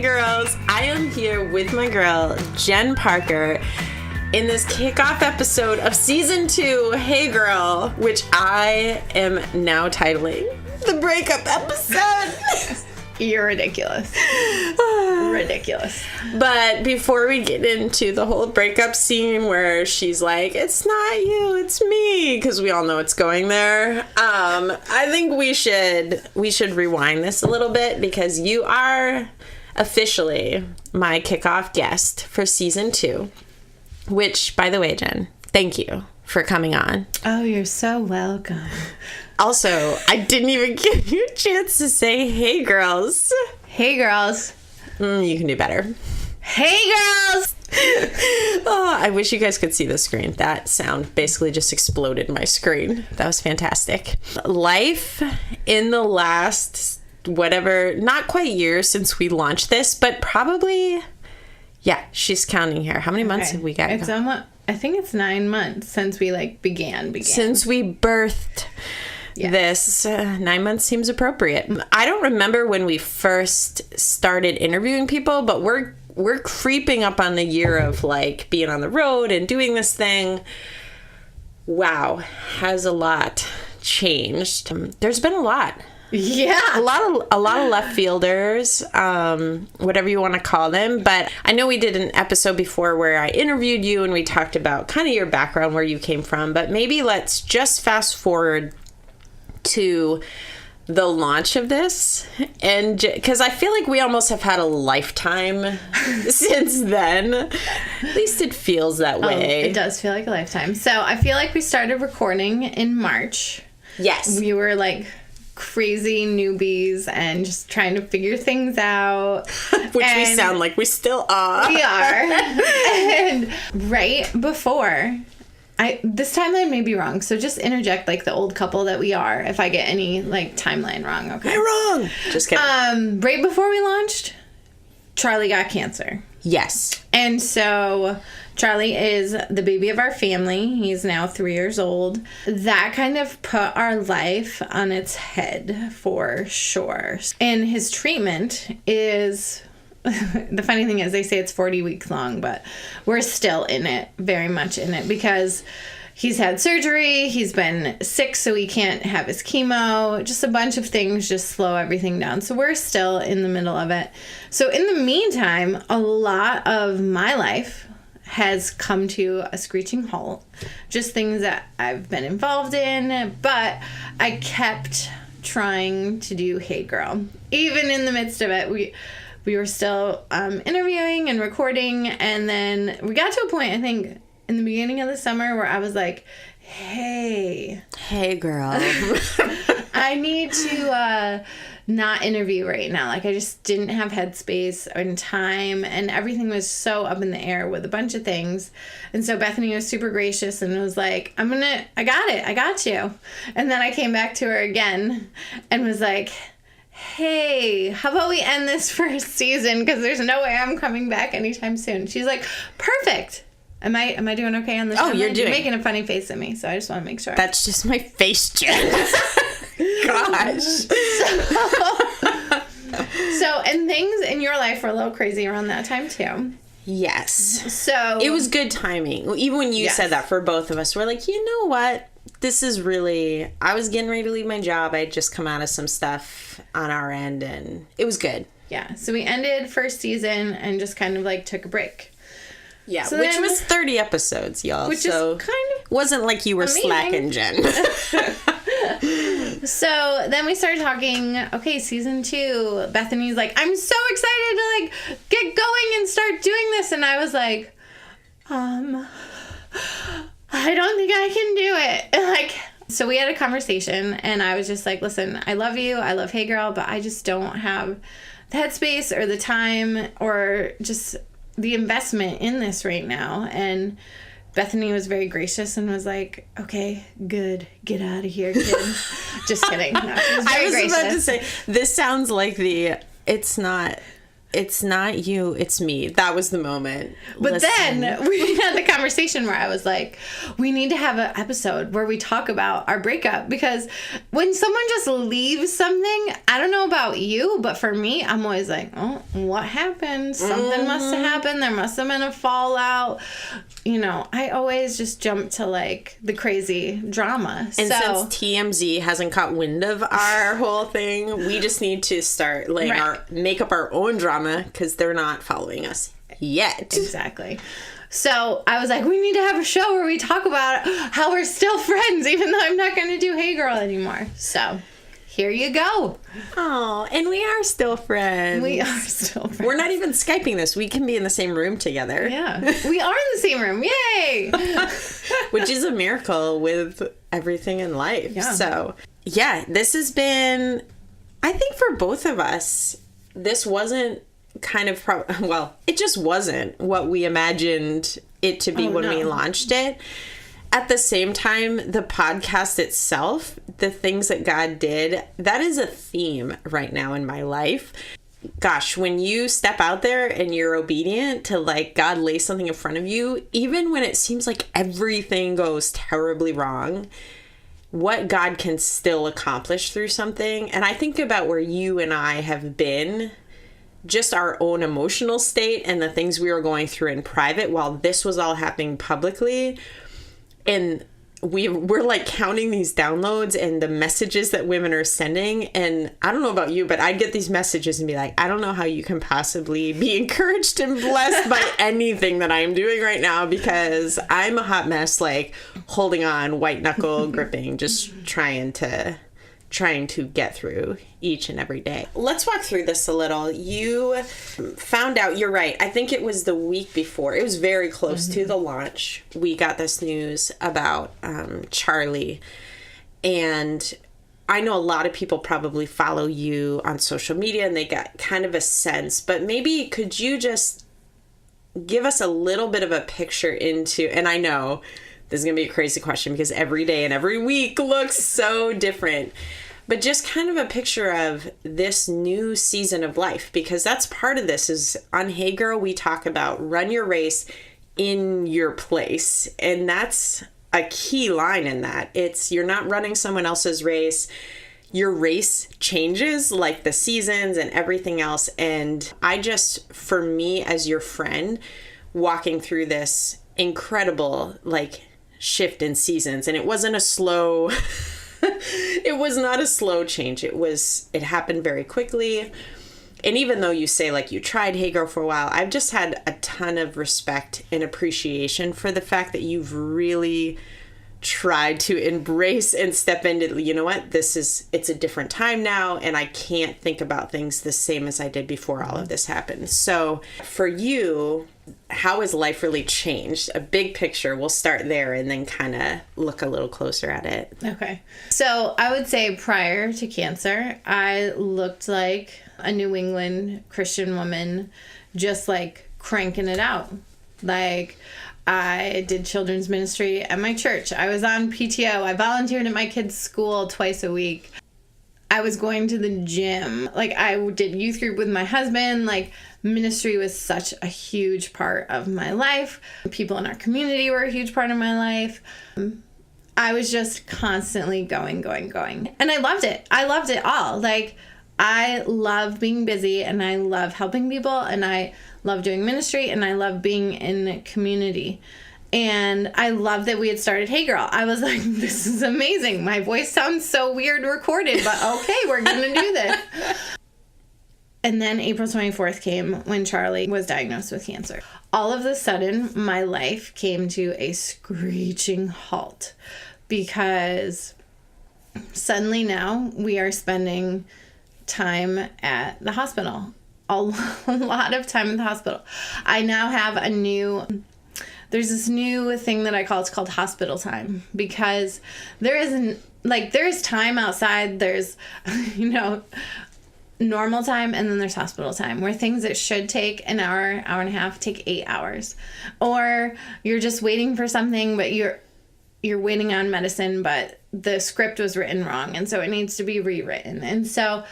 girls. I am here with my girl, Jen Parker, in this kickoff episode of season 2, Hey Girl, which I am now titling the breakup episode. You're ridiculous. Ridiculous. But before we get into the whole breakup scene where she's like, it's not you, it's me, because we all know it's going there, I think we should rewind this a little bit, because you are officially my kickoff guest for season 2, which, by the way, Jen, thank you for coming on. Oh, you're so welcome. Also, I didn't even give you a chance to say, hey, girls. Hey, girls. You can do better. Hey, girls. Oh, I wish you guys could see the screen. That sound basically just exploded my screen. That was fantastic. Life in the last, whatever, not quite years since we launched this, but probably, yeah, she's counting here. How many months have we got? It's almost, I think it's 9 months since we began. Since we birthed. Yeah. This 9 months seems appropriate. I don't remember when we first started interviewing people, but we're creeping up on the year of being on the road and doing this thing. Wow, has a lot changed. There's been a lot. Yeah, a lot of left fielders, whatever you want to call them. But I know we did an episode before where I interviewed you and we talked about kind of your background, where you came from. But maybe let's just fast forward to the launch of this, and because I feel like we almost have had a lifetime since then. At least it feels that way. It does feel like a lifetime. So I feel like we started recording in March. Yes. We were crazy newbies and just trying to figure things out. Which we sound like we still are. We are. And right before, this timeline may be wrong, so just interject the old couple that we are if I get any timeline wrong, okay? You're wrong. Just kidding. Right before we launched, Charlie got cancer. Yes. And so Charlie is the baby of our family. He's now 3 years old. That kind of put our life on its head for sure. And his treatment is... The funny thing is they say it's 40 weeks long, but we're still in it, very much in it, because he's had surgery, he's been sick, so he can't have his chemo, just a bunch of things just slow everything down. So we're still in the middle of it. So in the meantime, a lot of my life has come to a screeching halt. Just things that I've been involved in, but I kept trying to do Hey Girl. Even in the midst of it, we were still interviewing and recording, and then we got to a point, I think, in the beginning of the summer where I was like, hey girl, I need to not interview right now. I just didn't have headspace and time, and everything was so up in the air with a bunch of things. And so Bethany was super gracious and was like, I got you. And then I came back to her again and was like, hey, how about we end this first season, because there's no way I'm coming back anytime soon. She's like, perfect. Am I doing okay on this? Oh, you're making a funny face at me, so I just want to make sure. That's just my face, Jen. Gosh. So, and things in your life were a little crazy around that time too. Yes. So it was good timing. Even when you said that, for both of us, we're like, you know what? This is really... I was getting ready to leave my job. I had just come out of some stuff on our end, and it was good. Yeah. So we ended first season and just kind of took a break. Yeah, so which was 30 episodes, y'all. Which is kind of... Wasn't like you were slacking, Jen. So then we started talking, okay, season 2. Bethany's like, I'm so excited to get going and start doing this. And I was like, I don't think I can do it. So we had a conversation, and I was just like, listen, I love you. I love Hey Girl, but I just don't have the headspace or the time or just the investment in this right now. And Bethany was very gracious and was like, okay, good. Get out of here, kid. Just kidding. No, she was very gracious. About to say, this sounds like it's not It's not you, it's me. That was the moment. But then we had the conversation where I was like, we need to have an episode where we talk about our breakup, because when someone just leaves something, I don't know about you, but for me, I'm always like, oh, what happened? Something must have happened. There must have been a fallout. You know, I always just jump to like the crazy drama. And since TMZ hasn't caught wind of our whole thing, we just need to start make up our own drama, because they're not following us yet. Exactly. So I was like, we need to have a show where we talk about how we're still friends, even though I'm not going to do Hey Girl anymore. So here you go. Oh, and we are still friends. We are still friends. We're not even Skyping this. We can be in the same room together. Yeah. We are in the same room. Yay! Which is a miracle with everything in life. Yeah. So, yeah, this has been, I think for both of us, this wasn't kind of, it just wasn't what we imagined it to be when we launched it. At the same time, the podcast itself, the things that God did, that is a theme right now in my life. Gosh, when you step out there and you're obedient to like God lay something in front of you, even when it seems like everything goes terribly wrong, what God can still accomplish through something. And I think about where you and I have been, just our own emotional state and the things we were going through in private while this was all happening publicly. And we're like counting these downloads and the messages that women are sending. And I don't know about you, but I'd get these messages and be like, I don't know how you can possibly be encouraged and blessed by anything that I'm doing right now, because I'm a hot mess, like holding on, white knuckle gripping, just trying to get through each and every day. Let's walk through this a little. You found out, you're right, I think it was the week before. It was very close to the launch. We got this news about Charlie. And I know a lot of people probably follow you on social media and they got kind of a sense. But maybe could you just give us a little bit of a picture into, and I know this is going to be a crazy question because every day and every week looks so different. But just kind of a picture of this new season of life, because that's part of this is on Hey Girl, we talk about run your race in your place. And that's a key line in that. It's you're not running someone else's race. Your race changes like the seasons and everything else. And I just, for me as your friend, walking through this incredible like shift in seasons, and it wasn't a slow it was not a slow change. It happened very quickly. And even though you say like you tried Hey Girl for a while, I've just had a ton of respect and appreciation for the fact that you've really tried to embrace and step into, you know what, it's a different time now, and I can't think about things the same as I did before all of this happened. So for you, how has life really changed? A big picture, we'll start there and then kind of look a little closer at it. Okay. So I would say prior to cancer, I looked like a New England Christian woman, just like cranking it out. Like, I did children's ministry at my church. I was on PTO. I volunteered at my kids' school twice a week. I was going to the gym. Like, I did youth group with my husband. Like, ministry was such a huge part of my life. People in our community were a huge part of my life. I was just constantly going. And I loved it. I loved it all. Like, I love being busy, and I love helping people, and I love doing ministry, and I love being in community. And I love that we had started Hey Girl. I was like, this is amazing. My voice sounds so weird recorded, but okay, we're going to do this. And then April 24th came when Charlie was diagnosed with cancer. All of a sudden, my life came to a screeching halt, because suddenly now we are spending time at the hospital. A lot of time in the hospital. I now have there's this new thing that I call, it's called hospital time, because there is time outside, there's, normal time, and then there's hospital time, where things that should take an hour, hour and a half, take 8 hours. Or you're just waiting for something, but you're waiting on medicine, but the script was written wrong, and so it needs to be rewritten. And so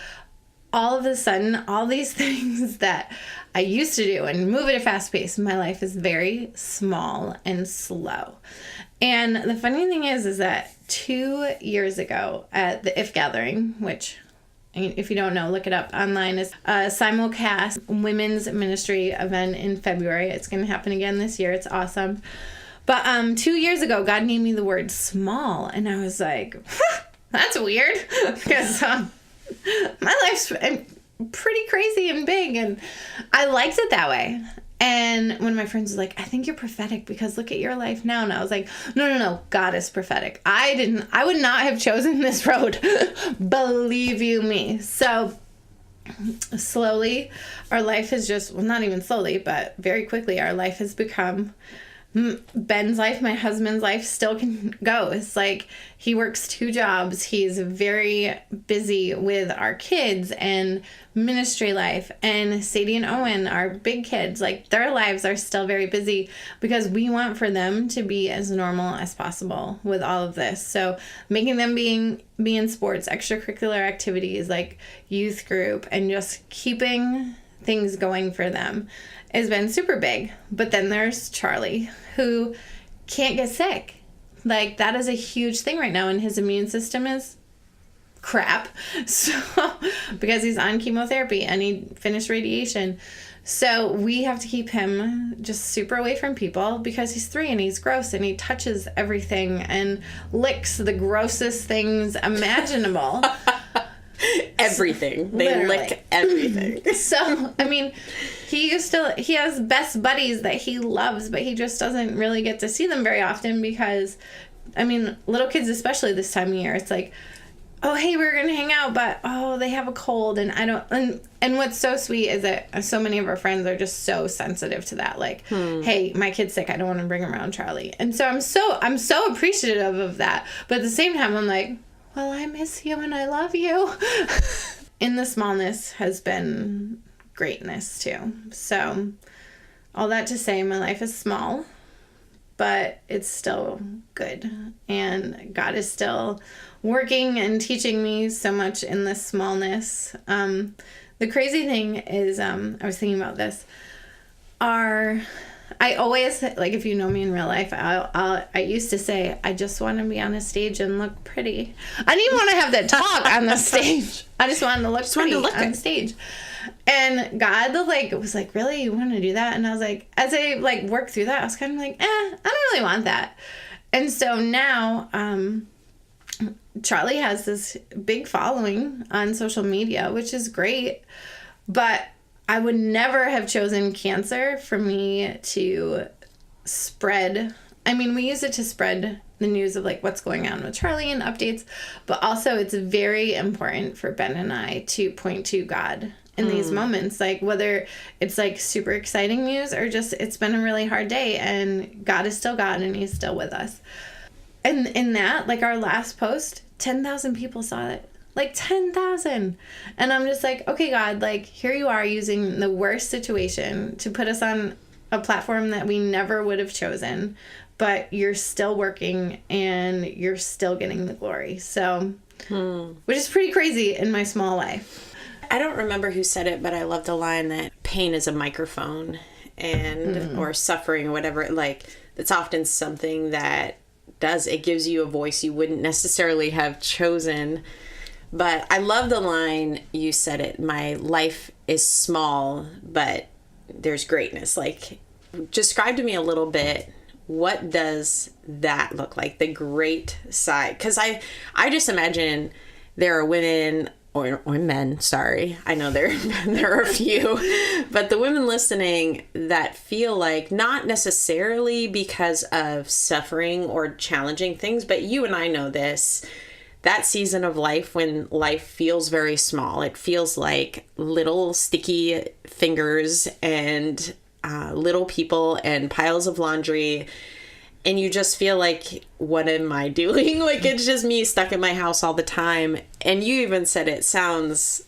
all of a sudden, all these things that I used to do and move at a fast pace, my life is very small and slow. And the funny thing is that 2 years ago at the If Gathering, which, if you don't know, look it up online, is a simulcast women's ministry event in February. It's going to happen again this year. It's awesome. But 2 years ago, God named me the word small. And I was like, that's weird. Because my life's pretty crazy and big. And I liked it that way. And one of my friends was like, I think you're prophetic because look at your life now. And I was like, no, God is prophetic. I would not have chosen this road. Believe you me. So slowly, our life has just, well, not even slowly, but very quickly, our life has become Ben's life, my husband's life still can go. It's like he works 2 jobs. He's very busy with our kids and ministry life. And Sadie and Owen, our big kids, like their lives are still very busy because we want for them to be as normal as possible with all of this. So making them be in sports, extracurricular activities like youth group, and just keeping things going for them has been super big. But then there's Charlie, who can't get sick. Like, that is a huge thing right now, and his immune system is crap. So, because he's on chemotherapy and he finished radiation. So we have to keep him just super away from people because he's 3 and he's gross and he touches everything and licks the grossest things imaginable. Everything. They Literally. lick everything. So, I mean, he has best buddies that he loves, but he just doesn't really get to see them very often because, I mean, little kids, especially this time of year, it's like, oh, hey, we're going to hang out, but, oh, they have a cold, and I don't, and what's so sweet is that so many of our friends are just so sensitive to that, like, hey, my kid's sick, I don't want to bring around Charlie, and so I'm so appreciative of that, but at the same time, I'm like, well, I miss you and I love you. In the smallness has been greatness too. So all that to say, my life is small, but it's still good. And God is still working and teaching me so much in this smallness. The crazy thing is, I was thinking about this, I always, like, if you know me in real life, I used to say, I just want to be on a stage and look pretty. I didn't even want to have that talk on the stage. I just wanted to look pretty on stage. And God, was like, really? You want to do that? And I was like, as I, worked through that, I was kind of like, I don't really want that. And so now, Charlie has this big following on social media, which is great. But I would never have chosen cancer for me to spread. I mean, we use it to spread the news of what's going on with Charlie and updates, but also it's very important for Ben and I to point to God in these moments, whether it's super exciting news or just it's been a really hard day and God is still God and he's still with us. And in that, our last post, 10,000 people saw it. 10,000. And I'm just like, okay, God, here you are using the worst situation to put us on a platform that we never would have chosen, but you're still working and you're still getting the glory. So, which is pretty crazy in my small life. I don't remember who said it, but I love the line that pain is a microphone and, or suffering or whatever, it's often something that it gives you a voice you wouldn't necessarily have chosen. But I love the line, you said it, my life is small, but there's greatness. Describe to me a little bit, what does that look like, the great side? Because I just imagine there are women, or men, sorry, I know there are a few, but the women listening that feel not necessarily because of suffering or challenging things, but you and I know this, that season of life when life feels very small. It feels like little sticky fingers and little people and piles of laundry. And you just feel like, what am I doing? It's just me stuck in my house all the time. And you even said it sounds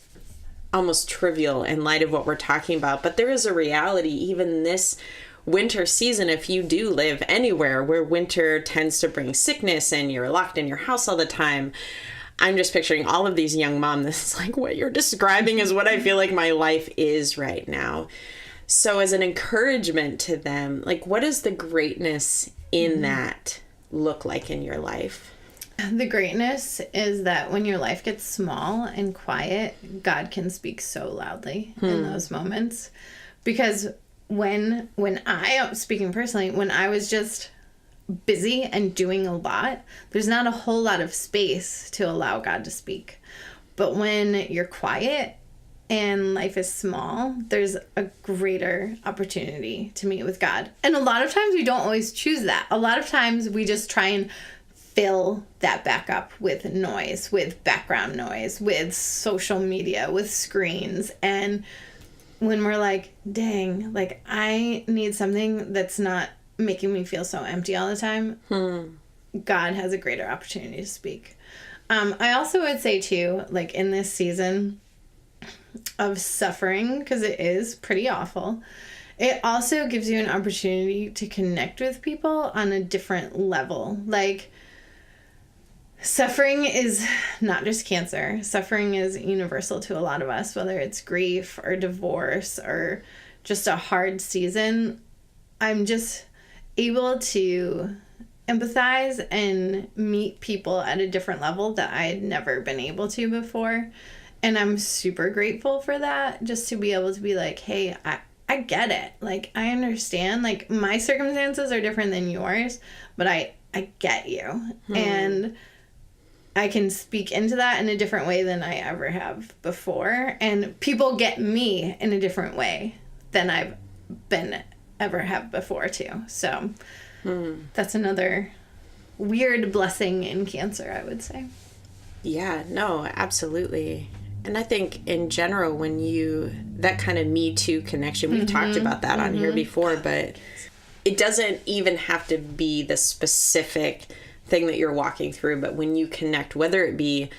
almost trivial in light of what we're talking about. But there is a reality, even this winter season, if you do live anywhere where winter tends to bring sickness and you're locked in your house all the time, I'm just picturing all of these young moms. This is like what you're describing is what I feel like my life is right now. So as an encouragement to them, like, what does the greatness in that look like in your life? The greatness is that when your life gets small and quiet, God can speak so loudly in those moments. Because when I, speaking personally, when I was just busy and doing a lot, there's not a whole lot of space to allow God to speak. But when you're quiet and life is small, there's a greater opportunity to meet with God. And a lot of times we don't always choose that. A lot of times we just try and fill that back up with noise, with background noise, with social media, with screens. And when we're like, dang, like I need something that's not making me feel so empty all the time, God has a greater opportunity to speak. I also would say too, like in this season of suffering, because it is pretty awful, it also gives you an opportunity to connect with people on a different level. Like, suffering is not just cancer. Suffering is universal to a lot of us, whether it's grief or divorce or just a hard season. I'm just able to empathize and meet people at a different level that I had never been able to before. And I'm super grateful for that, just to be able to be like, hey, I get it. Like, I understand. Like, my circumstances are different than yours, but I get you. And I can speak into that in a different way than I ever have before. And people get me in a different way than I've been ever have before too. So that's another weird blessing in cancer, I would say. Yeah, no, absolutely. And I think in general, when that kind of Me Too connection, we've talked about that on here before, but it doesn't even have to be the specific thing that you're walking through, but when you connect, whether it be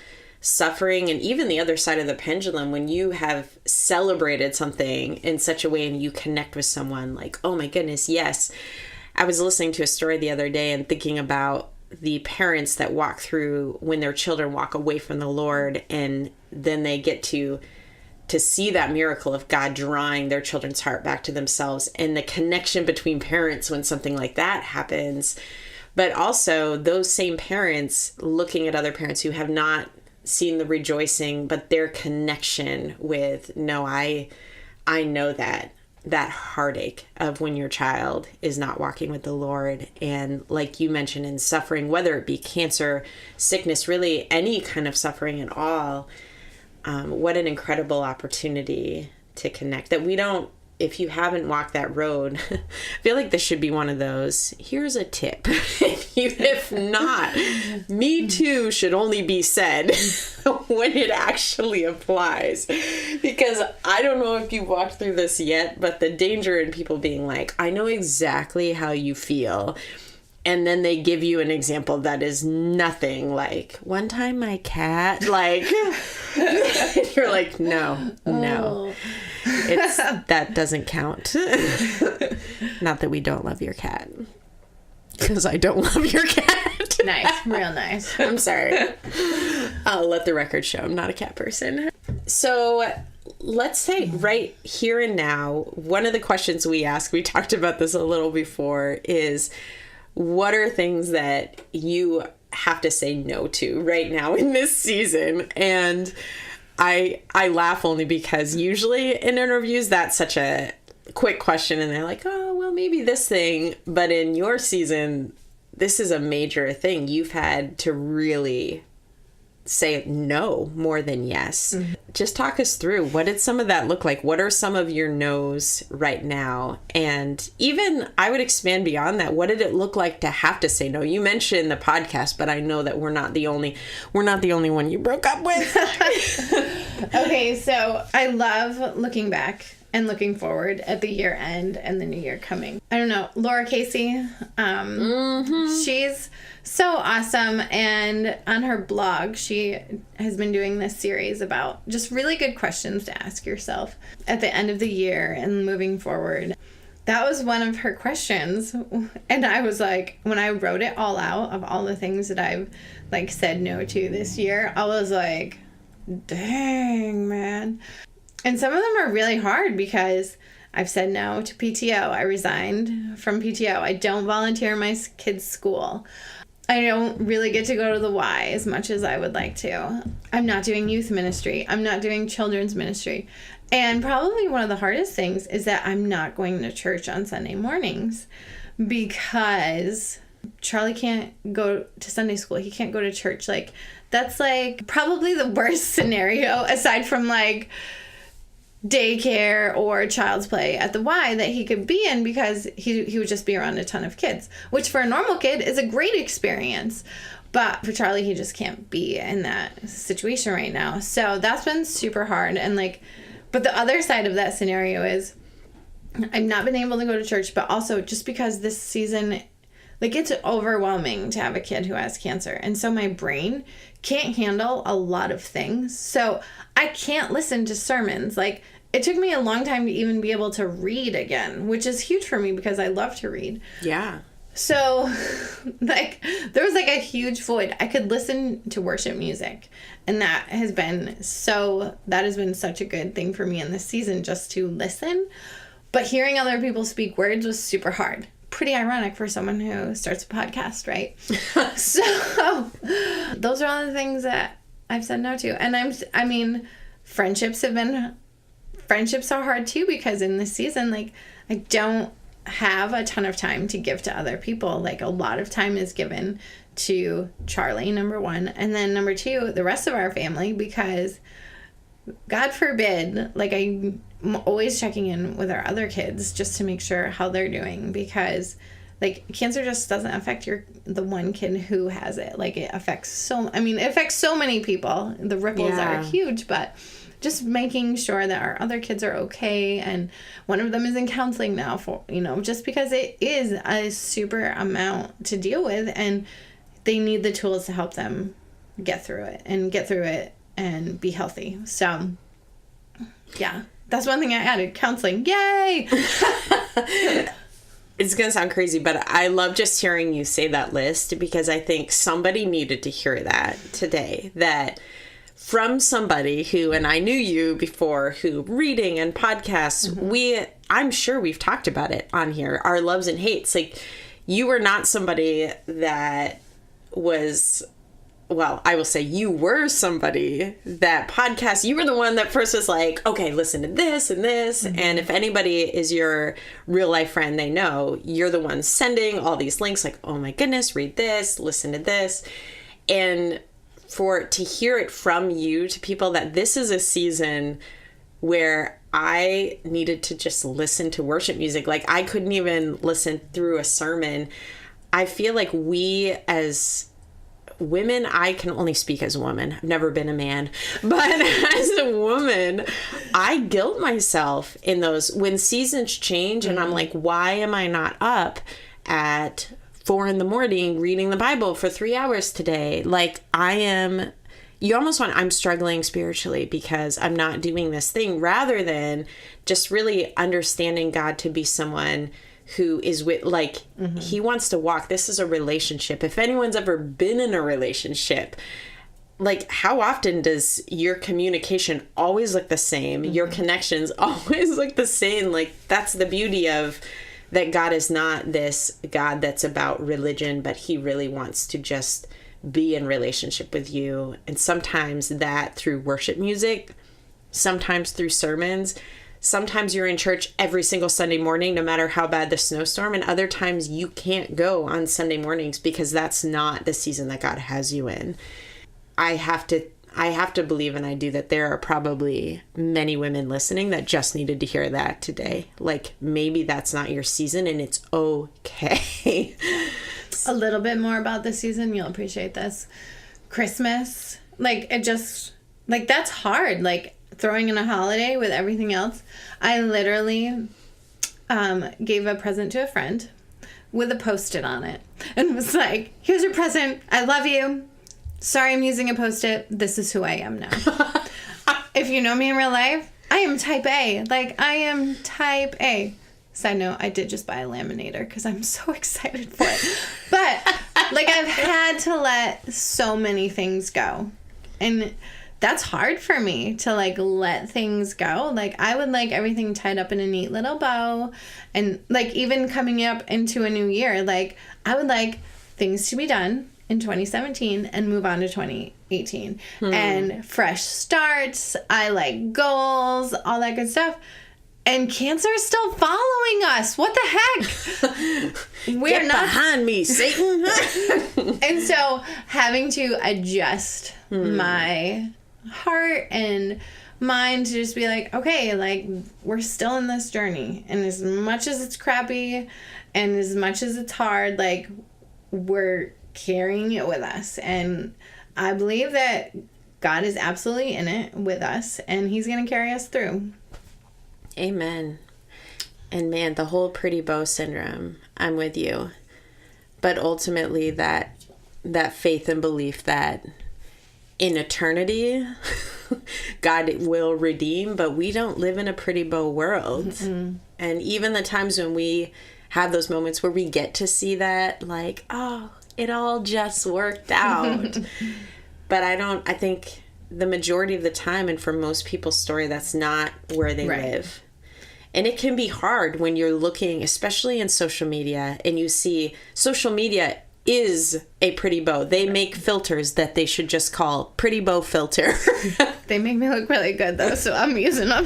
suffering and even the other side of the pendulum, when you have celebrated something in such a way and you connect with someone like, oh my goodness, yes. I was listening to a story the other day and thinking about the parents that walk through when their children walk away from the Lord, and then they get to see that miracle of God drawing their children's heart back to themselves, and the connection between parents when something like that happens. But also those same parents looking at other parents who have not seen the rejoicing, but their connection with, no, I know that heartache of when your child is not walking with the Lord. And like you mentioned, in suffering, whether it be cancer, sickness, really any kind of suffering at all, what an incredible opportunity to connect. That we don't, if you haven't walked that road, I feel like this should be one of those, here's a tip. If not, Me Too should only be said when it actually applies. Because I don't know if you've walked through this yet, but the danger in people being like, I know exactly how you feel. And then they give you an example that is nothing like, one time my cat, like, you're like, no. It's that doesn't count. Not that we don't love your cat, because I don't love your cat. Nice, real nice. I'm sorry. I'll let the record show I'm not a cat person. So let's say right here and now, one of the questions we ask, we talked about this a little before, is what are things that you have to say no to right now in this season? And I laugh only because usually in interviews that's such a quick question and they're like, oh, well, maybe this thing. But in your season, this is a major thing. You've had to really say no more than yes. Just talk us through, what did some of that look like? What are some of your no's right now? And even I would expand beyond that. What did it look like to have to say no? You mentioned the podcast, but I know that we're not the only one you broke up with. Okay, so I love looking back and looking forward at the year end and the new year coming. I don't know, Lara Casey, she's so awesome, and on her blog she has been doing this series about just really good questions to ask yourself at the end of the year and moving forward. that was one of her questions. And I was like, when I wrote it all out of all the things that I've like said no to this year, I was like, dang, man. And some of them are really hard because I've said no to PTO. I resigned from PTO. I don't volunteer in my kids' school. I don't really get to go to the Y as much as I would like to. I'm not doing youth ministry. I'm not doing children's ministry. And probably one of the hardest things is that I'm not going to church on Sunday mornings because Charlie can't go to Sunday school. He can't go to church. Like, that's like probably the worst scenario aside from like daycare or child's play at the Y that he could be in, because he would just be around a ton of kids, which for a normal kid is a great experience. But for Charlie, he just can't be in that situation right now. So that's been super hard. And like, but the other side of that scenario is I've not been able to go to church, but also just because this season, like, it's overwhelming to have a kid who has cancer. And so my brain can't handle a lot of things. So I can't listen to sermons. Like, it took me a long time to even be able to read again, which is huge for me because I love to read. Yeah. So, like, there was, like, a huge void. I could listen to worship music, and that has been such a good thing for me in this season, just to listen. But hearing other people speak words was super hard. Pretty ironic for someone who starts a podcast, right? So, those are all the things that I've said no to. And I mean, friendships are hard, too, because in this season, like, I don't have a ton of time to give to other people. Like, a lot of time is given to Charlie, number one, and then number two, the rest of our family, because God forbid, like, I'm always checking in with our other kids just to make sure how they're doing, because like, cancer just doesn't affect the one kid who has it. Like, it affects so many people. The ripples are huge, but just making sure that our other kids are okay. And one of them is in counseling now for, just because it is a super amount to deal with, and they need the tools to help them get through it and be healthy. So, yeah, that's one thing I added. Counseling. Yay! It's going to sound crazy, but I love just hearing you say that list, because I think somebody needed to hear that today. That from somebody who, and I knew you before, who reading and podcasts, I'm sure we've talked about it on here, our loves and hates. Like, you were not somebody that was, well, I will say you were somebody that podcast, you were the one that first was like, okay, listen to this and this. Mm-hmm. And if anybody is your real life friend, they know you're the one sending all these links like, oh my goodness, read this, listen to this. And to hear it from you to people that this is a season where I needed to just listen to worship music. Like, I couldn't even listen through a sermon. I feel like we as women, I can only speak as a woman. I've never been a man. But as a woman, I guilt myself in those when seasons change, and I'm like, why am I not up at 4 a.m. reading the Bible for 3 hours today? Like, I'm struggling spiritually because I'm not doing this thing, rather than just really understanding God to be someone who is with, like, he wants to walk. This is a relationship. If anyone's ever been in a relationship, like, how often does your communication always look the same? Your connections always look the same. Like, that's the beauty of that. God is not this God that's about religion, but he really wants to just be in relationship with you. And sometimes that through worship music, sometimes through sermons. Sometimes you're in church every single Sunday morning, no matter how bad the snowstorm. And other times you can't go on Sunday mornings because that's not the season that God has you in. I have to believe, and I do, that there are probably many women listening that just needed to hear that today. Like, maybe that's not your season, and it's okay. A little bit more about the season. You'll appreciate this. Christmas. Like, it just, like, that's hard. Like, throwing in a holiday with everything else. I literally gave a present to a friend with a Post-it on it and was like, here's your present. I love you. Sorry I'm using a Post-it. This is who I am now. If you know me in real life, I am type A. Like, I am type A. Side note, I did just buy a laminator because I'm so excited for it. But, like, I've had to let so many things go. And that's hard for me to, like, let things go. Like, I would like everything tied up in a neat little bow. And, like, even coming up into a new year, like, I would like things to be done in 2017 and move on to 2018. And fresh starts. I like goals, all that good stuff. And cancer is still following us. What the heck? We're Get behind me, Satan. And so having to adjust my heart and mind to just be like, okay, like, we're still in this journey. And as much as it's crappy and as much as it's hard, like, we're carrying it with us. And I believe that God is absolutely in it with us, and he's going to carry us through. Amen. And man, the whole pretty bow syndrome, I'm with you. But ultimately that faith and belief that in eternity, God will redeem, but we don't live in a pretty bow world. Mm-mm. And even the times when we have those moments where we get to see that, like, oh, it all just worked out. But I think the majority of the time, and for most people's story, that's not where they live. And it can be hard when you're looking, especially in social media, and you see social media is a pretty bow. They make filters that they should just call pretty bow filter. They make me look really good, though, so I'm using them.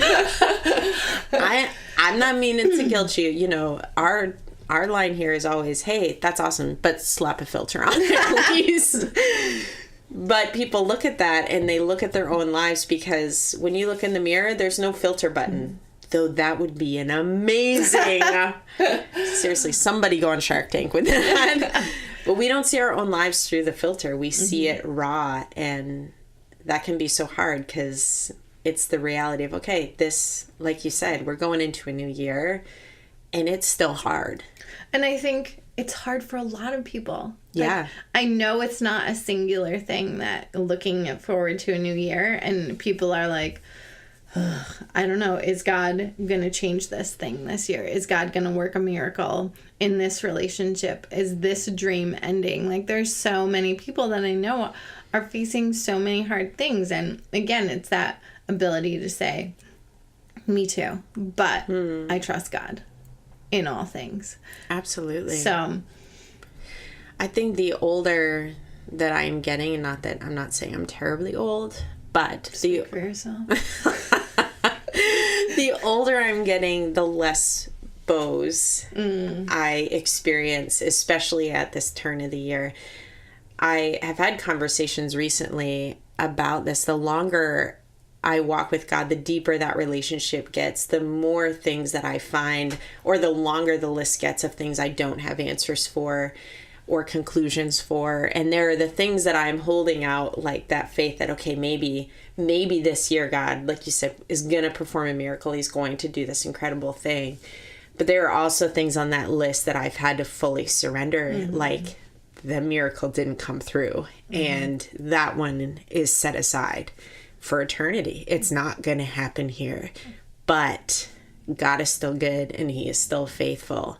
I'm not meaning to guilt you. You know, our line here is always, hey, that's awesome, but slap a filter on it, please. But people look at that and they look at their own lives, because when you look in the mirror, there's no filter button. Though that would be an amazing... Seriously, somebody go on Shark Tank with that. But we don't see our own lives through the filter. We see it raw, and that can be so hard because it's the reality of, okay, this, like you said, we're going into a new year, and it's still hard. And I think it's hard for a lot of people. Yeah. Like, I know it's not a singular thing that looking forward to a new year and people are like, I don't know, is God going to change this thing this year? Is God going to work a miracle in this relationship? Is this dream ending? Like, there's so many people that I know are facing so many hard things. And again, it's that ability to say, me too, but I trust God in all things. Absolutely. So I think the older that I'm getting, not that I'm not saying I'm terribly old, but speak for yourself. The older I'm getting, the less bows I experience, especially at this turn of the year. I have had conversations recently about this. The longer I walk with God, the deeper that relationship gets, the more things that I find, or the longer the list gets of things I don't have answers for or conclusions for. And there are the things that I'm holding out, like that faith that, okay, maybe this year God, like you said, is going to perform a miracle. He's going to do this incredible thing. But there are also things on that list that I've had to fully surrender, like the miracle didn't come through. And that one is set aside for eternity. It's not going to happen here. But God is still good and he is still faithful.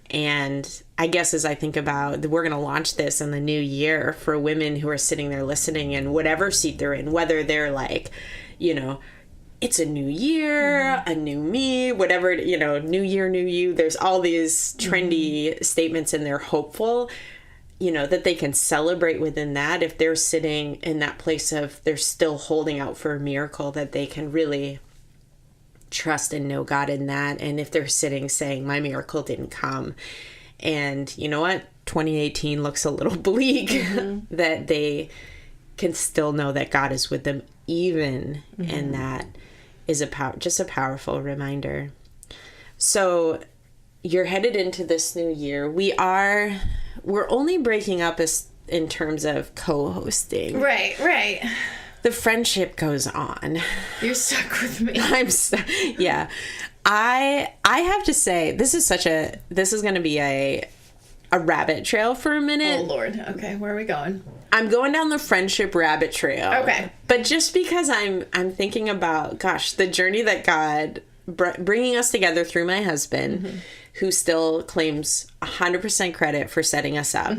And I guess as I think about, we're going to launch this in the new year for women who are sitting there listening in whatever seat they're in, whether they're like, you know, it's a new year, a new me, whatever, you know, new year, new you. There's all these trendy statements and they're hopeful, you know, that they can celebrate within that. If they're sitting in that place of they're still holding out for a miracle, that they can really trust and know God in that. And if they're sitting saying, my miracle didn't come, and you know what, 2018 looks a little bleak, that they can still know that God is with them even, and that is just a powerful reminder. So you're headed into this new year. We're only breaking up in terms of co-hosting. Right. The friendship goes on. You're stuck with me. Yeah. I have to say, this is going to be a rabbit trail for a minute. Oh, Lord. Okay, where are we going? I'm going down the friendship rabbit trail. Okay. But just because I'm thinking about, gosh, the journey that God bringing us together through my husband, who still claims 100% credit for setting us up.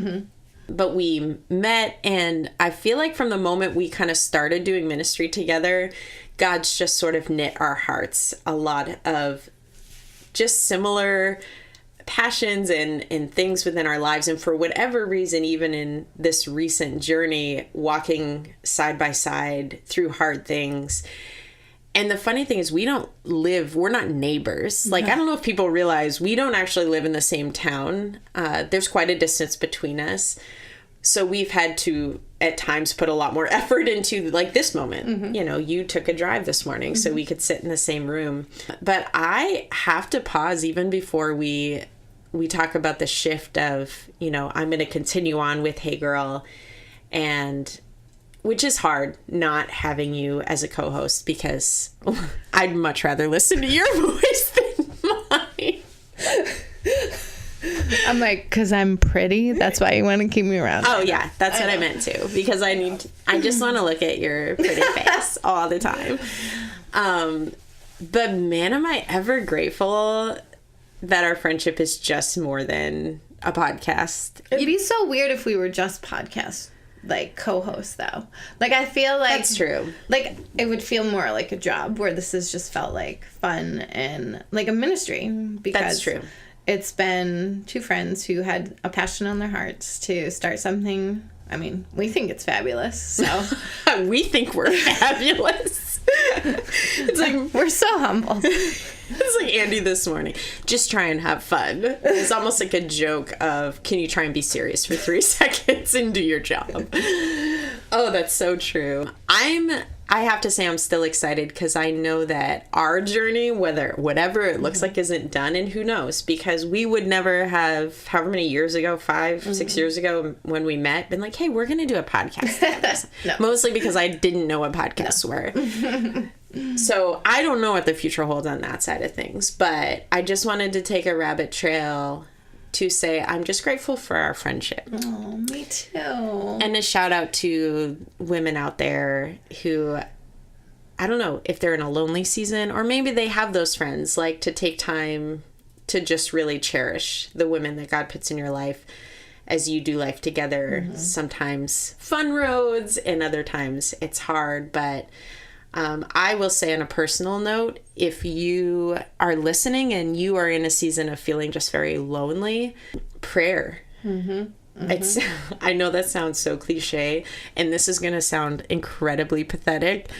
But we met, and I feel like from the moment we kind of started doing ministry together, God's just sort of knit our hearts. A lot of just similar passions and things within our lives. And for whatever reason, even in this recent journey, walking side by side through hard things. And the funny thing is, we're not neighbors. Like, I don't know if people realize we don't actually live in the same town. There's quite a distance between us. So we've had to, at times, put a lot more effort into, like, this moment. You know, you took a drive this morning so we could sit in the same room. But I have to pause even before we talk about the shift of, you know, I'm going to continue on with Hey Girl, and which is hard not having you as a co-host, because I'd much rather listen to your voice than mine. I'm like, because I'm pretty, that's why you want to keep me around. Oh yeah, that's what I meant too, because I just want to look at your pretty face all the time. But man, am I ever grateful that our friendship is just more than a podcast. It'd be so weird if we were just podcast, like, co-hosts, though. Like, I feel like... That's true. Like, it would feel more like a job, where this has just felt like fun and like a ministry. Because that's true. It's been two friends who had a passion on their hearts to start something. I mean, we think it's fabulous, so... We think we're fabulous. It's like... We're so humble. It's like Andy this morning. Just try and have fun. It's almost like a joke of, can you try and be serious for 3 seconds and do your job? Oh, that's so true. I have to say I'm still excited, because I know that our journey, whatever it looks like, isn't done, and who knows, because we would never have, however many years ago, 5-6 years ago, when we met, been like, hey, we're going to do a podcast. No. Mostly because I didn't know what podcasts were. So I don't know what the future holds on that side of things, but I just wanted to take a rabbit trail to say I'm just grateful for our friendship. Oh, me too. And a shout out to women out there who, I don't know if they're in a lonely season, or maybe they have those friends, like, to take time to just really cherish the women that God puts in your life as you do life together. Sometimes fun roads, and other times it's hard, but I will say, on a personal note, if you are listening and you are in a season of feeling just very lonely, prayer. It's, I know that sounds so cliche, and this is going to sound incredibly pathetic,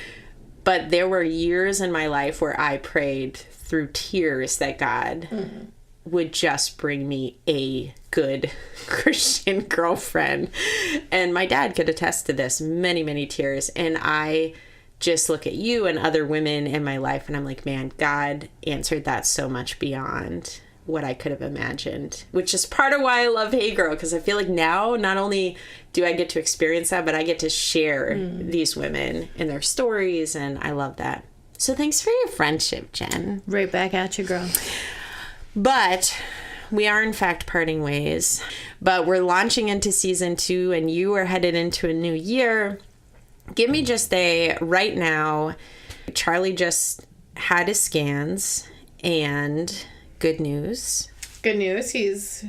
but there were years in my life where I prayed through tears that God would just bring me a good Christian girlfriend. And my dad could attest to this, many, many tears. And I just look at you and other women in my life, and I'm like, man, God answered that so much beyond what I could have imagined, which is part of why I love Hey Girl, because I feel like now not only do I get to experience that, but I get to share these women and their stories, and I love that. So thanks for your friendship, Jen. Right back at you, girl. But we are, in fact, parting ways. But we're launching into season 2, and you are headed into a new year. Give me just right now, Charlie just had his scans, and good news. Good news, he's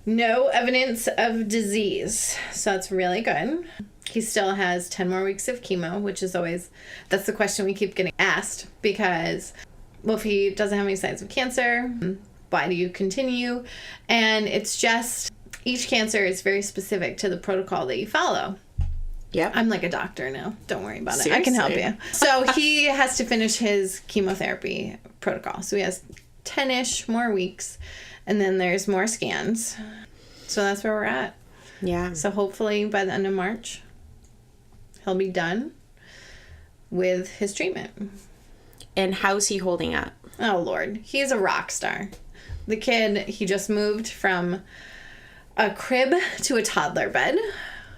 no evidence of disease, so that's really good. He still has 10 more weeks of chemo, which is always, that's the question we keep getting asked, because, well, if he doesn't have any signs of cancer, why do you continue? And it's just, each cancer is very specific to the protocol that you follow. Yep. I'm like a doctor now. Don't worry about Seriously? it. I can help you. So he has to finish his chemotherapy protocol. So he has 10-ish more weeks, and then there's more scans. So that's where we're at. Yeah. So hopefully by the end of March, he'll be done with his treatment. And how's he holding up? Oh, Lord. He's a rock star. The kid, he just moved from a crib to a toddler bed.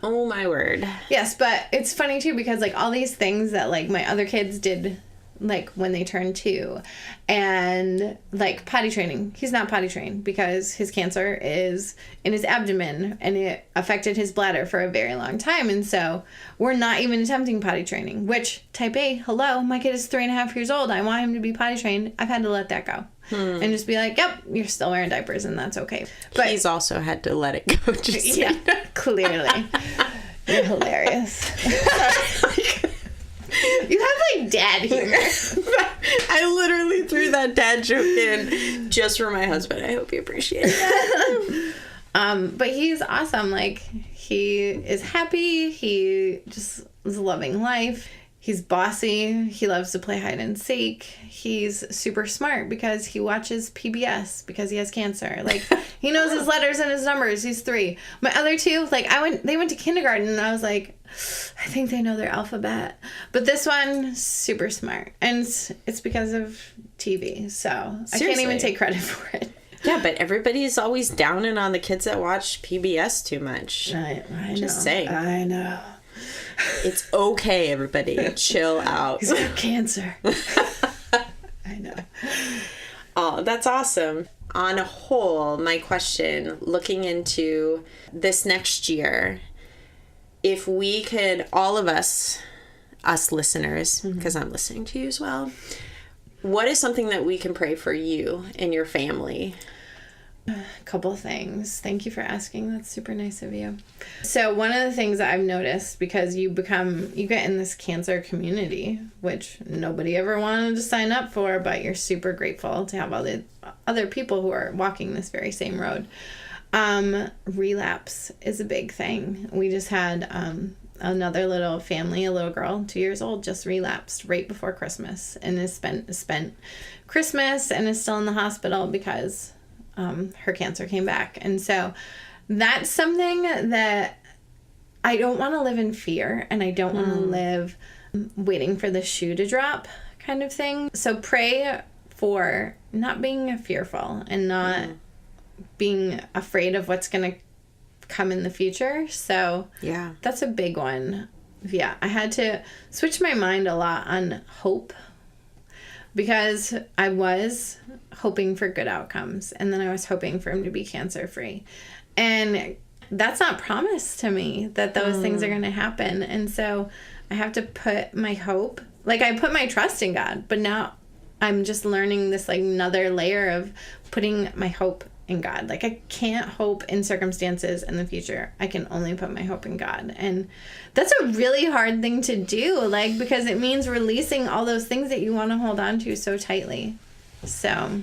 Oh, my word. Yes, but it's funny, too, because, like, all these things that, like, my other kids did like when they turn 2. And like potty training, he's not potty trained because his cancer is in his abdomen and it affected his bladder for a very long time. And so we're not even attempting potty training, which type A, hello, my kid is 3.5 years old. I want him to be potty trained. I've had to let that go and just be like, yep, you're still wearing diapers and that's okay. But he's also had to let it go. Just yeah, clearly. You're hilarious. You have like dad humor. I literally threw that dad joke in just for my husband. I hope you appreciate that. But he's awesome. Like, he is happy. He just is loving life. He's bossy. He loves to play hide and seek. He's super smart because he watches PBS because he has cancer. Like, he knows his letters and his numbers. He's 3. My other 2, like, they went to kindergarten and I was like, I think they know their alphabet. But this one, super smart. And it's because of TV. So seriously. I can't even take credit for it. Yeah, but everybody's always downing on the kids that watch PBS too much. I know. Just saying. I know. It's okay, everybody. Chill out. He's got cancer. I know. Oh, that's awesome. On a whole, my question, looking into this next year, if we could, all of us listeners, because I'm listening to you as well, what is something that we can pray for you and your family? A couple things. Thank you for asking. That's super nice of you. So one of the things that I've noticed, because you get in this cancer community, which nobody ever wanted to sign up for, but you're super grateful to have all the other people who are walking this very same road. Relapse is a big thing. We just had another little family, a little girl, 2 years old, just relapsed right before Christmas and has spent Christmas and is still in the hospital because her cancer came back. And so that's something that I don't want to live in fear, and I don't want to live waiting for the shoe to drop kind of thing. So pray for not being fearful and not being afraid of what's going to come in the future. So yeah, that's a big one. Yeah, I had to switch my mind a lot on hope, because I was hoping for good outcomes, and then I was hoping for him to be cancer free, and that's not promised to me that those things are going to happen. And so I have to put my hope, like I put my trust in God, but now I'm just learning this like another layer of putting my hope in God. Like, I can't hope in circumstances in the future. I can only put my hope in God. And that's a really hard thing to do, like, because it means releasing all those things that you want to hold on to so tightly. So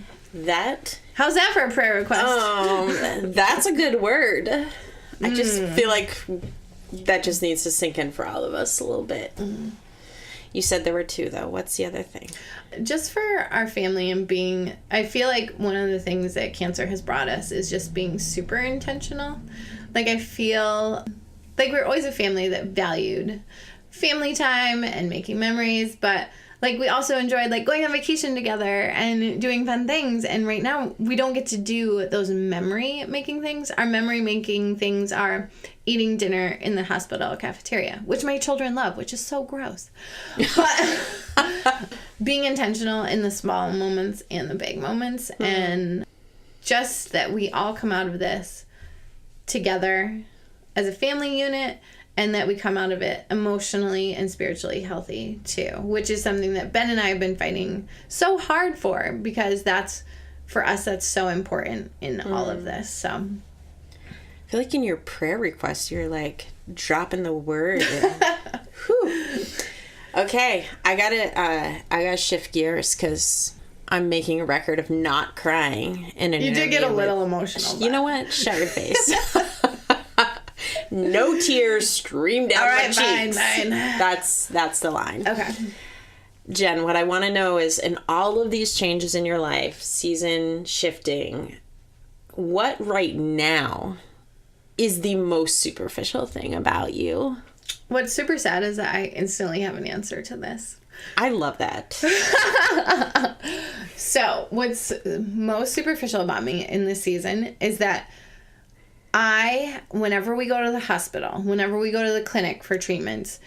how's that for a prayer request? That's a good word. I just feel like that just needs to sink in for all of us a little bit. You said there were 2, though. What's the other thing? Just for our family and I feel like one of the things that cancer has brought us is just being super intentional. Like, I feel like we're always a family that valued family time and making memories, but like we also enjoyed like going on vacation together and doing fun things. And right now we don't get to do those memory making things. Our memory making things are eating dinner in the hospital cafeteria, which my children love, which is so gross. But being intentional in the small moments and the big moments, and just that we all come out of this together as a family unit, and that we come out of it emotionally and spiritually healthy too, which is something that Ben and I have been fighting so hard for, because that's, for us, that's so important in all of this. So I feel like in your prayer request, you're like dropping the word. Whew. Okay, I gotta shift gears because I'm making a record of not crying in an interview. You did get a little emotional. You know what? Shut your face. No tears streamed down my cheeks. Fine. That's the line. Okay. Jen, what I want to know is, in all of these changes in your life, season shifting, what right now is the most superficial thing about you? What's super sad is that I instantly have an answer to this. I love that. So, what's most superficial about me in this season is that whenever we go to the hospital, whenever we go to the clinic for treatments,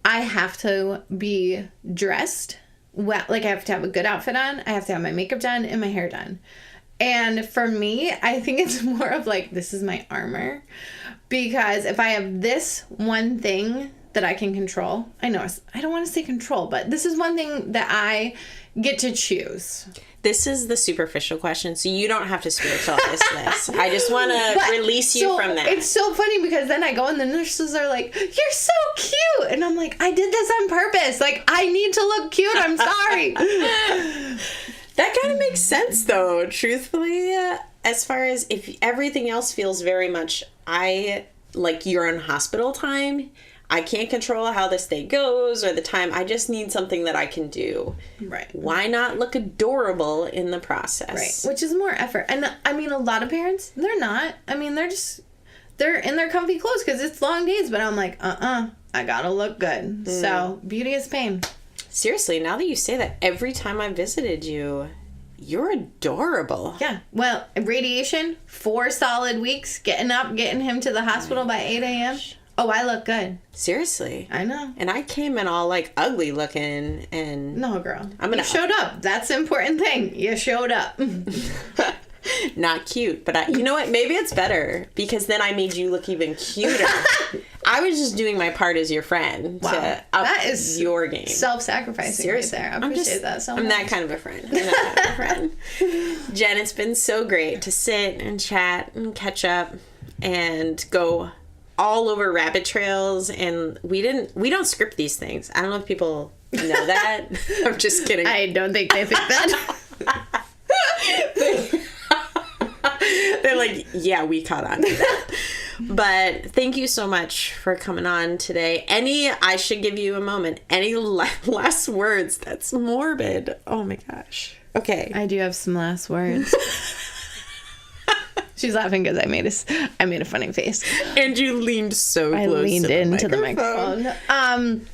I have to be dressed well, like I have to have a good outfit on, I have to have my makeup done and my hair done. And for me, I think it's more of like, this is my armor. Because if I have this one thing that I can control, I know I don't want to say control, but this is one thing that I get to choose. This is the superficial question, so you don't have to spiritualize this. I just want to release you from that. It's so funny because then I go and the nurses are like, you're so cute. And I'm like, I did this on purpose. Like, I need to look cute. I'm sorry. That kind of makes sense, though, truthfully. As far as if everything else feels very much, like you're in hospital time. I can't control how this day goes or the time. I just need something that I can do. Right. Why not look adorable in the process? Right. Which is more effort. And I mean, a lot of parents, they're not. I mean, they're in their comfy clothes because it's long days. But I'm like, I gotta look good. So beauty is pain. Seriously, now that you say that, every time I visited you, you're adorable. Yeah. Well, radiation, 4 solid weeks, getting up, getting him to the hospital by 8 a.m. Oh, I look good. Seriously. I know. And I came in all, like, ugly looking, and... No, girl. You showed up. That's the important thing. You showed up. Not cute, but you know what? Maybe it's better, because then I made you look even cuter. I was just doing my part as your friend to up that is your game. Self-sacrificing. Seriously. Right there. I appreciate that so much. I'm that kind of a friend. Jen, it's been so great to sit and chat and catch up and go all over rabbit trails, and we don't script these things. I don't know if people know that. I'm just kidding. I don't think they think that. They're like, yeah, we caught on to that. But thank you so much for coming on today. I should give you a moment. Any last words? That's morbid. Oh my gosh. Okay. I do have some last words. She's laughing because I made a funny face. And you leaned so close. I leaned into the microphone.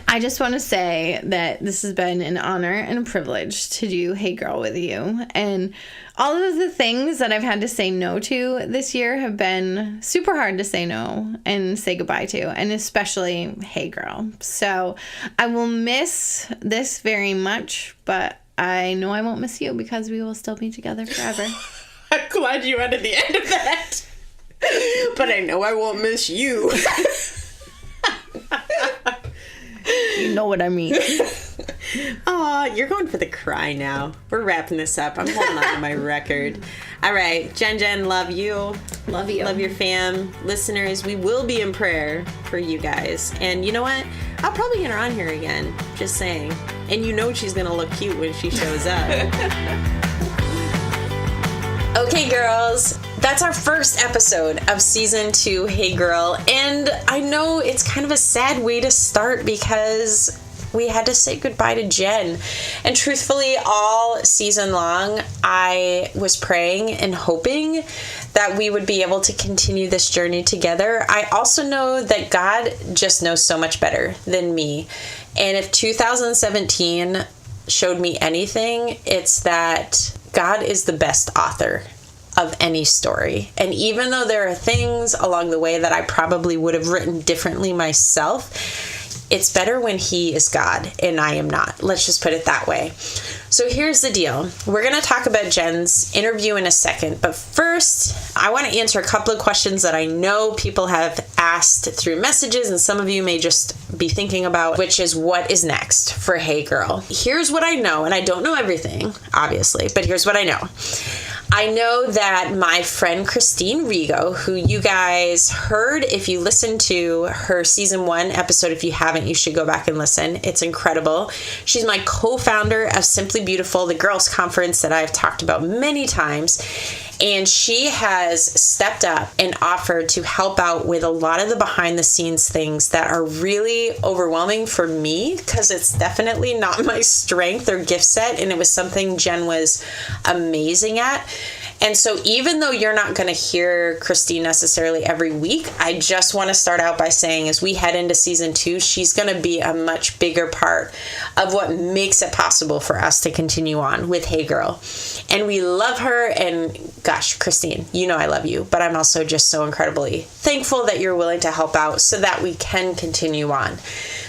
I just want to say that this has been an honor and a privilege to do Hey Girl with you. And all of the things that I've had to say no to this year have been super hard to say no and say goodbye to. And especially Hey Girl. So I will miss this very much, but I know I won't miss you because we will still be together forever. I'm glad you added the end of that. But I know I won't miss you. You know what I mean. Aw, you're going for the cry now. We're wrapping this up. I'm holding on to my record. All right. Jen, love you. Love you. Love your fam. Listeners, we will be in prayer for you guys. And you know what? I'll probably get her on here again. Just saying. And you know she's going to look cute when she shows up. Okay, girls, that's our first episode of season 2, Hey Girl. And I know it's kind of a sad way to start because we had to say goodbye to Jen. And truthfully, all season long, I was praying and hoping that we would be able to continue this journey together. I also know that God just knows so much better than me. And if 2017 showed me anything, it's that God is the best author of any story. And even though there are things along the way that I probably would have written differently myself, it's better when He is God and I am not. Let's just put it that way. So here's the deal. We're going to talk about Jen's interview in a second. But first, I want to answer a couple of questions that I know people have asked through messages, and some of you may just be thinking about, which is what is next for Hey Girl. Here's what I know, and I don't know everything, obviously, but here's what I know. I know that my friend Christine Rigo, who you guys heard if you listened to her season 1 episode, if you haven't, you should go back and listen. It's incredible. She's my co-founder of Simply Beautiful, the girls' conference that I've talked about many times. And she has stepped up and offered to help out with a lot of the behind the scenes things that are really overwhelming for me because it's definitely not my strength or gift set. And it was something Jen was amazing at. And so even though you're not going to hear Christine necessarily every week, I just want to start out by saying as we head into season 2, she's going to be a much bigger part of what makes it possible for us to continue on with Hey Girl. And we love her. And gosh, Christine, you know I love you, but I'm also just so incredibly thankful that you're willing to help out so that we can continue on.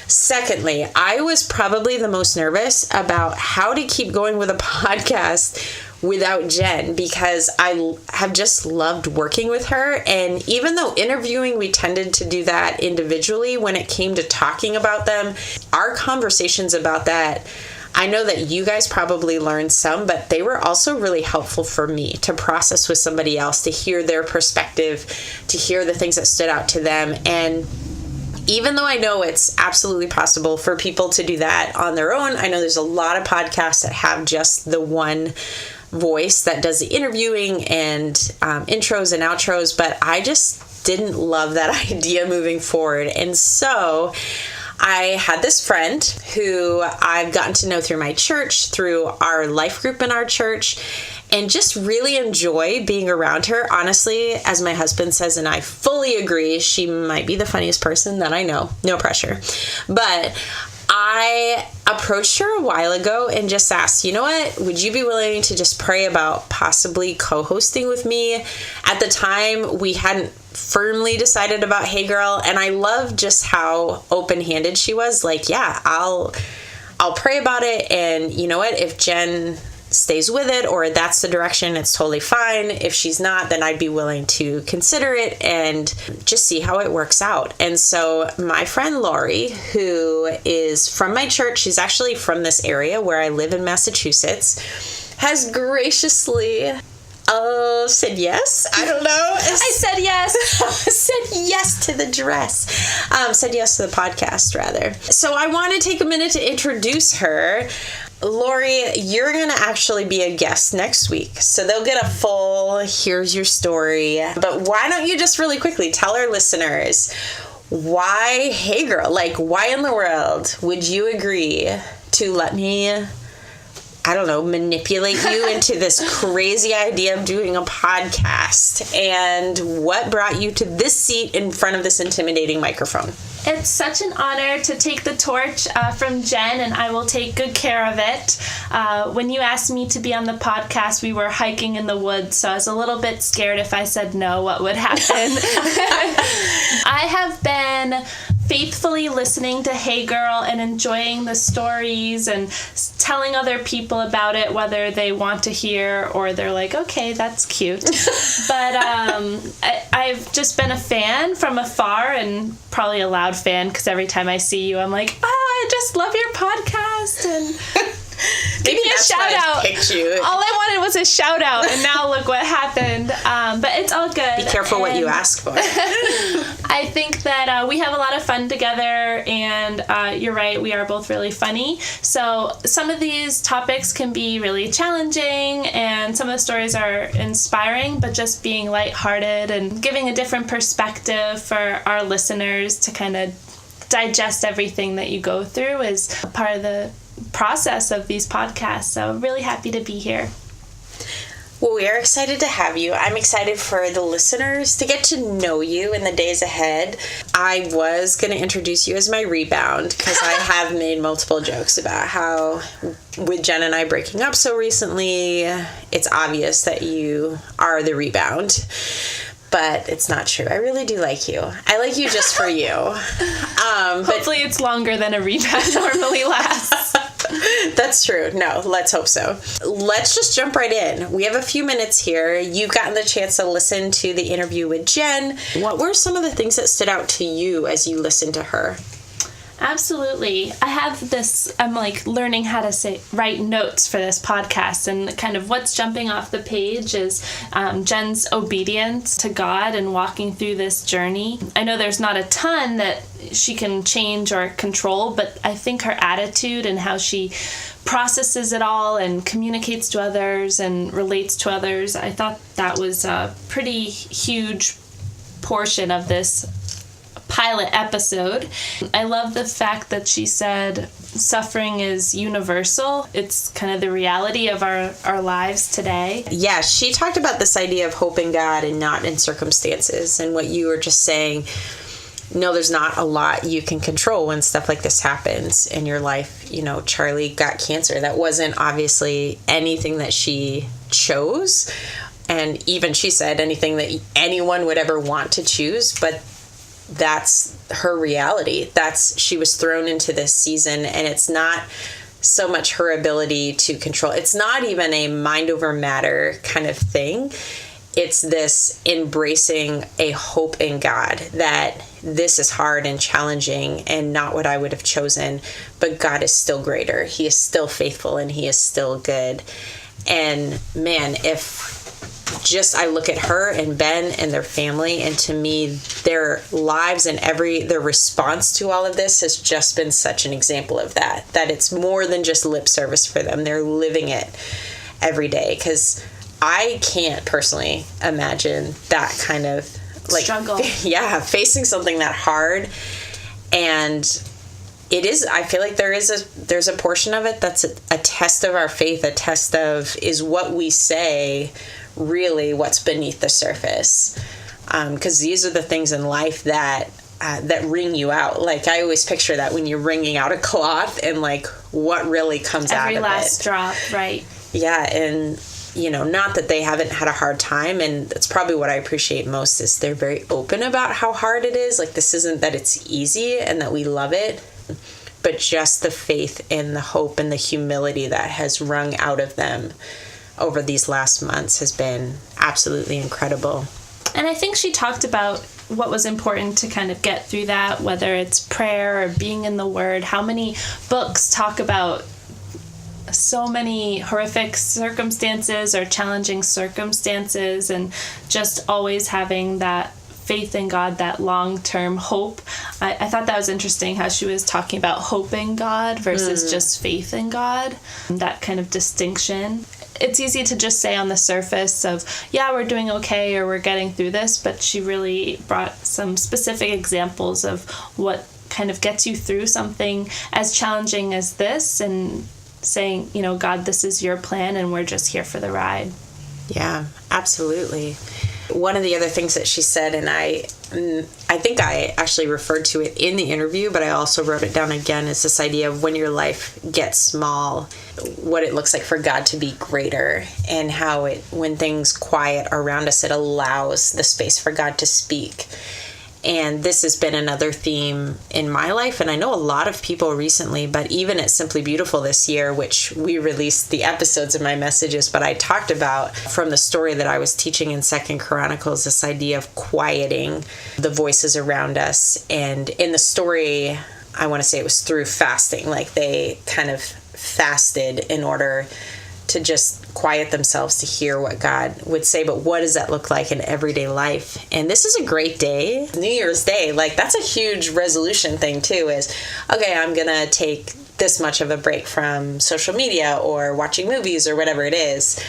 Secondly, I was probably the most nervous about how to keep going with a podcast without Jenn, because I have just loved working with her. And even though interviewing, we tended to do that individually, when it came to talking about them, our conversations about that, I know that you guys probably learned some, but they were also really helpful for me to process with somebody else, to hear their perspective, to hear the things that stood out to them. And even though I know it's absolutely possible for people to do that on their own, I know there's a lot of podcasts that have just the one voice that does the interviewing and intros and outros, but I just didn't love that idea moving forward. And so I had this friend who I've gotten to know through my church, through our life group in our church, and just really enjoy being around her. Honestly, as my husband says, and I fully agree, she might be the funniest person that I know. No pressure. But I approached her a while ago and just asked, you know what, would you be willing to just pray about possibly co-hosting with me? At the time, we hadn't firmly decided about Hey Girl, and I love just how open-handed she was. Like, yeah, I'll pray about it, and you know what, if Jenn stays with it, or that's the direction, it's totally fine. If she's not, then I'd be willing to consider it and just see how it works out. And so my friend Laurie, who is from my church, she's actually from this area where I live in Massachusetts, has graciously said yes. I don't know. I said yes. Said yes to the dress. Said yes to the podcast, rather. So I want to take a minute to introduce her. Laurie, you're going to actually be a guest next week. So they'll get a full, here's your story. But why don't you just really quickly tell our listeners why Hey Girl? Like, why in the world would you agree to let me, I don't know, manipulate you into this crazy idea of doing a podcast? And what brought you to this seat in front of this intimidating microphone? It's such an honor to take the torch from Jenn, and I will take good care of it. When you asked me to be on the podcast, we were hiking in the woods, so I was a little bit scared if I said no, what would happen. I have been faithfully listening to Hey Girl and enjoying the stories and telling other people about it, whether they want to hear or they're like, okay, that's cute. But I've just been a fan from afar, and probably a loud fan, because every time I see you, I'm like, I just love your podcast, and give me a shout out. All I wanted was a shout out, and now look what happened. But it's all good. Be careful what you ask for. I think that we have a lot of fun together, and you're right, we are both really funny. So some of these topics can be really challenging, and some of the stories are inspiring, but just being lighthearted and giving a different perspective for our listeners to kind of digest everything that you go through is part of the process of these podcasts. So really happy to be here. Well, we are excited to have you. I'm excited for the listeners to get to know you in the days ahead. I was going to introduce you as my rebound, because I have made multiple jokes about how with Jenn and I breaking up so recently, it's obvious that you are the rebound. But it's not true. I really do like you. I like you just for you. Hopefully it's longer than a rebound normally lasts. That's true. No, let's hope so. Let's just jump right in. We have a few minutes here. You've gotten the chance to listen to the interview with Jenn. What were some of the things that stood out to you as you listened to her? Absolutely. I have this, I'm like learning how to write notes for this podcast, and kind of what's jumping off the page is Jenn's obedience to God and walking through this journey. I know there's not a ton that she can change or control, but I think her attitude and how she processes it all and communicates to others and relates to others, I thought that was a pretty huge portion of this pilot episode. I love the fact that she said suffering is universal. It's kind of the reality of our lives today. Yeah, she talked about this idea of hope in God and not in circumstances, and what you were just saying. No, there's not a lot you can control when stuff like this happens in your life. You know, Charlie got cancer. That wasn't obviously anything that she chose. And even she said anything that anyone would ever want to choose. But that's her reality. She was thrown into this season, and it's not so much her ability to control. It's not even a mind over matter kind of thing. It's this embracing a hope in God that this is hard and challenging and not what I would have chosen, but God is still greater. He is still faithful and he is still good. And man, if just I look at her and Ben and their family, and to me, their lives and their response to all of this has just been such an example of that it's more than just lip service for them. They're living it every day, because I can't personally imagine that kind of struggle. Yeah, facing something that hard. And it is, I feel like there's a portion of it that's a test of our faith, a test of, is what we say really what's beneath the surface? Because these are the things in life that wring you out. Like, I always picture that when you're wringing out a cloth and like what really comes out of it. Every last drop, right? Yeah, and not that they haven't had a hard time, and that's probably what I appreciate most is they're very open about how hard it is. Like, this isn't that it's easy and that we love it, but just the faith and the hope and the humility that has wrung out of them over these last months has been absolutely incredible. And I think she talked about what was important to kind of get through that, whether it's prayer or being in the Word. How many books talk about so many horrific circumstances or challenging circumstances, and just always having that faith in God, that long-term hope. I thought that was interesting how she was talking about hope in God versus just faith in God, that kind of distinction. It's easy to just say on the surface of, yeah, we're doing okay or we're getting through this, but she really brought some specific examples of what kind of gets you through something as challenging as this, and saying, God, this is your plan and we're just here for the ride. Yeah, absolutely. One of the other things that she said, and I think I actually referred to it in the interview, but I also wrote it down again, is this idea of when your life gets small, what it looks like for God to be greater, and how when things quiet around us, it allows the space for God to speak. And this has been another theme in my life, and I know a lot of people recently, but even at Simply Beautiful this year, which we released the episodes of my messages, but I talked about from the story that I was teaching in 2 Chronicles, this idea of quieting the voices around us. And in the story, I want to say it was through fasting, like they kind of fasted in order to just quiet themselves to hear what God would say. But what does that look like in everyday life? And this is a great day, New Year's Day. Like, that's a huge resolution thing too, is, okay, I'm going to take this much of a break from social media or watching movies or whatever it is.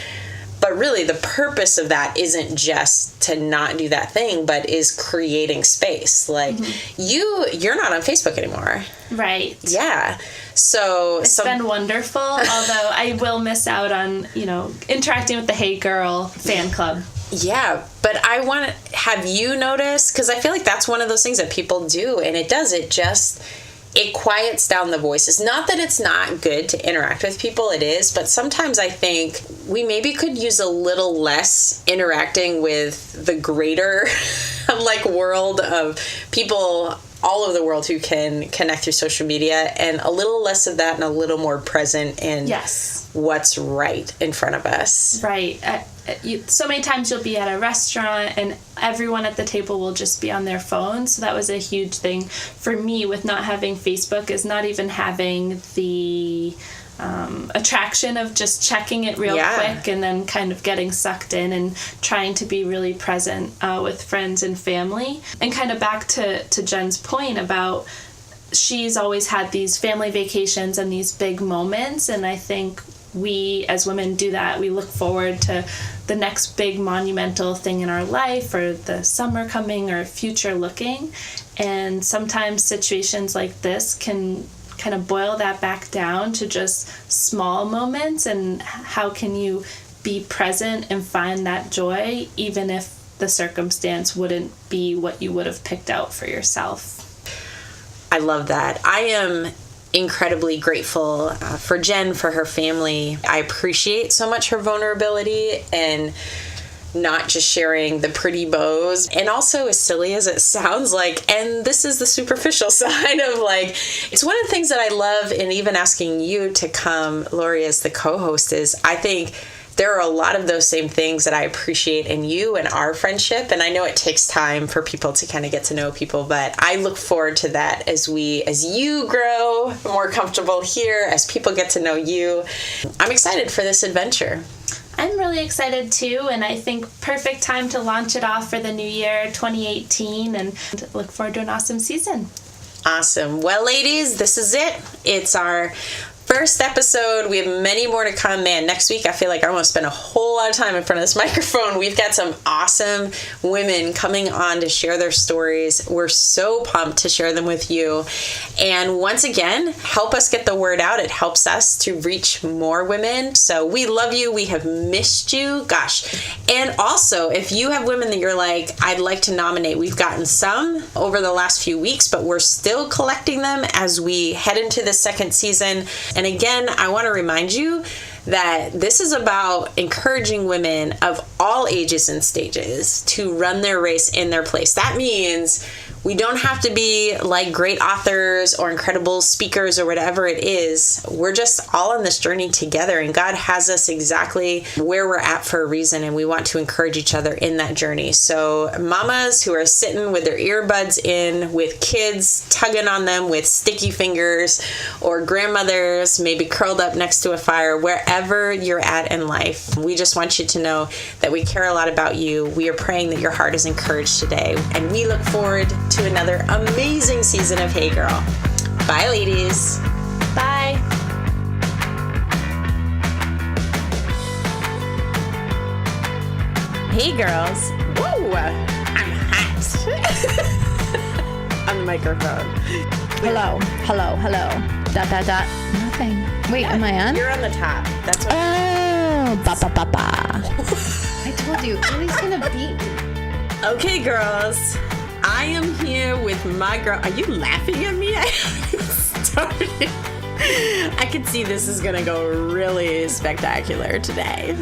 But really, the purpose of that isn't just to not do that thing, but is creating space. Like, you're not on Facebook anymore. Right. Yeah. So it's been wonderful, although I will miss out on, interacting with the Hey Girl fan club. Yeah, but I want to have you notice, because I feel like that's one of those things that people do, and it quiets down the voices. Not that it's not good to interact with people, it is, but sometimes I think we maybe could use a little less interacting with the greater world of people all over the world who can connect through social media, and a little less of that and a little more present in what's right in front of us. Right. So many times you'll be at a restaurant and everyone at the table will just be on their phone. So that was a huge thing for me with not having Facebook, is not even having the attraction of just checking it real quick and then kind of getting sucked in and trying to be really present with friends and family. And kind of back to Jen's point about she's always had these family vacations and these big moments, and I think we as women do that. We look forward to the next big monumental thing in our life, or the summer coming, or future looking, and sometimes situations like this can kind of boil that back down to just small moments, and how can you be present and find that joy even if the circumstance wouldn't be what you would have picked out for yourself. I love that. I am incredibly grateful for Jenn, for her family. I appreciate so much her vulnerability, and not just sharing the pretty bows. And also, as silly as it sounds like, and this is the superficial side of like, it's one of the things that I love, and even asking you to come, Laurie, as the co-host, is I think there are a lot of those same things that I appreciate in you and our friendship. And I know it takes time for people to kind of get to know people, but I look forward to that as you grow more comfortable here, as people get to know you. I'm excited for this adventure. I'm really excited too, and I think perfect time to launch it off for the new year 2018, and look forward to an awesome season. Awesome. Well, ladies, this is it. It's our first episode. We have many more to come. Man, next week I feel like I'm going to spend a whole lot of time in front of this microphone. We've got some awesome women coming on to share their stories. We're so pumped to share them with you. And once again, help us get the word out. It helps us to reach more women. So we love you. We have missed you. Gosh. And also, if you have women that you're like, I'd like to nominate, we've gotten some over the last few weeks, but we're still collecting them as we head into the second season. And again, I want to remind you that this is about encouraging women of all ages and stages to run their race in their place. That means we don't have to be like great authors or incredible speakers or whatever it is. We're just all on this journey together, and God has us exactly where we're at for a reason, and we want to encourage each other in that journey. So mamas who are sitting with their earbuds in, with kids tugging on them with sticky fingers, or grandmothers maybe curled up next to a fire, wherever you're at in life, we just want you to know that we care a lot about you. We are praying that your heart is encouraged today, and we look forward to another amazing season of Hey Girl. Bye, ladies. Bye. Hey, girls. Woo! I'm hot. On the microphone. Hello. Nothing. Wait, am I on? You're on the top. That's what. Oh, ba. I told you, Ellie's gonna beat me. Okay, girls. I am here with my girl. Are you laughing at me? I haven't started. I can see this is gonna go really spectacular today.